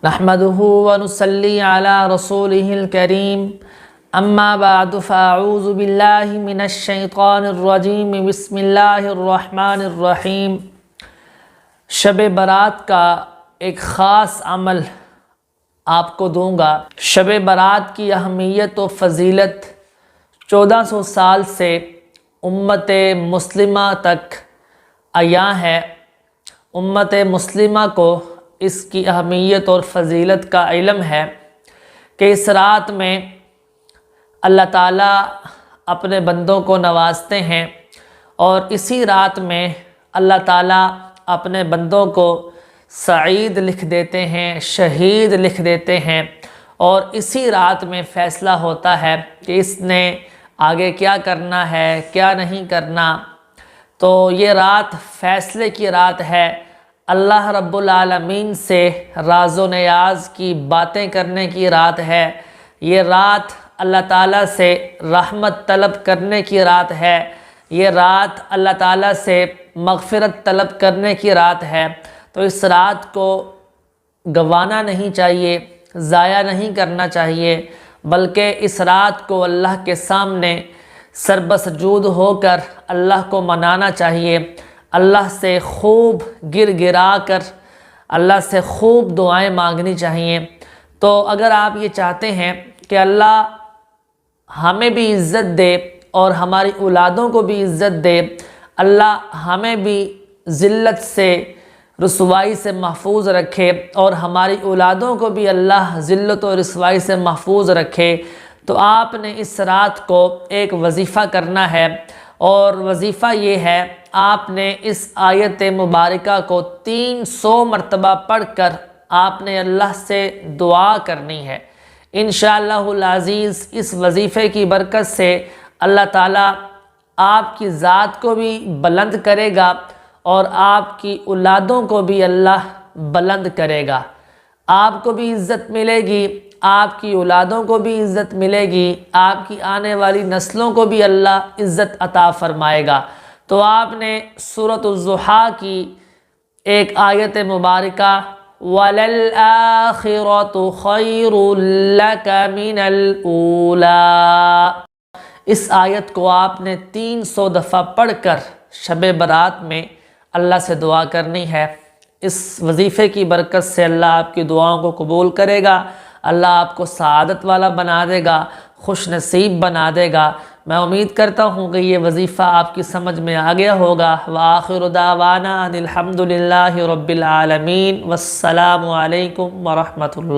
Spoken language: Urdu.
نحمده ونصلي على رسوله الكريم اما بعد فاعوذ باللہ من الشیطان الرجیم بسم اللہ الرحمن الرحیم۔ شب برات کا ایک خاص عمل آپ کو دوں گا۔ شب برات کی اہمیت و فضیلت 1400 سال سے امت مسلمہ تک عیاں ہے۔ امت مسلمہ کو اس کی اہمیت اور فضیلت کا علم ہے کہ اس رات میں اللہ تعالیٰ اپنے بندوں کو نوازتے ہیں اور اسی رات میں اللہ تعالیٰ اپنے بندوں کو سعید لکھ دیتے ہیں، شہید لکھ دیتے ہیں، اور اسی رات میں فیصلہ ہوتا ہے کہ اس نے آگے کیا کرنا ہے، کیا نہیں کرنا۔ تو یہ رات فیصلے کی رات ہے، اللہ رب العالمین سے راز و نیاز کی باتیں کرنے کی رات ہے۔ یہ رات اللہ تعالیٰ سے رحمت طلب کرنے کی رات ہے۔ یہ رات اللہ تعالیٰ سے مغفرت طلب کرنے کی رات ہے۔ تو اس رات کو گنوانا نہیں چاہیے، ضائع نہیں کرنا چاہیے، بلکہ اس رات کو اللہ کے سامنے سربسجود ہو کر اللہ کو منانا چاہیے، اللہ سے خوب گر گرا کر اللہ سے خوب دعائیں مانگنی چاہیے۔ تو اگر آپ یہ چاہتے ہیں کہ اللہ ہمیں بھی عزت دے اور ہماری اولادوں کو بھی عزت دے، اللہ ہمیں بھی ذلت سے، رسوائی سے محفوظ رکھے، اور ہماری اولادوں کو بھی اللہ ذلت و رسوائی سے محفوظ رکھے، تو آپ نے اس رات کو ایک وظیفہ کرنا ہے، اور وظیفہ یہ ہے آپ نے اس آیت مبارکہ کو 300 مرتبہ پڑھ کر آپ نے اللہ سے دعا کرنی ہے۔ انشاءاللہ العزیز اس وظیفے کی برکت سے اللہ تعالیٰ آپ کی ذات کو بھی بلند کرے گا اور آپ کی اولادوں کو بھی اللہ بلند کرے گا۔ آپ کو بھی عزت ملے گی، آپ کی اولادوں کو بھی عزت ملے گی، آپ کی آنے والی نسلوں کو بھی اللہ عزت عطا فرمائے گا۔ تو آپ نے سورۃ الضحیٰ کی ایک آیت مبارکہ وَلَلْآخِرَةُ خَيْرٌ لَكَ مِنَ الْأُولَىٰ، اس آیت کو آپ نے 300 دفعہ پڑھ کر شب برات میں اللہ سے دعا کرنی ہے۔ اس وظیفے کی برکت سے اللہ آپ کی دعاؤں کو قبول کرے گا، اللہ آپ کو سعادت والا بنا دے گا، خوش نصیب بنا دے گا۔ میں امید کرتا ہوں کہ یہ وظیفہ آپ کی سمجھ میں آ گیا ہوگا۔ وآخر دعوانا ان الحمد للہ رب العالمین، والسلام علیکم ورحمۃ اللہ۔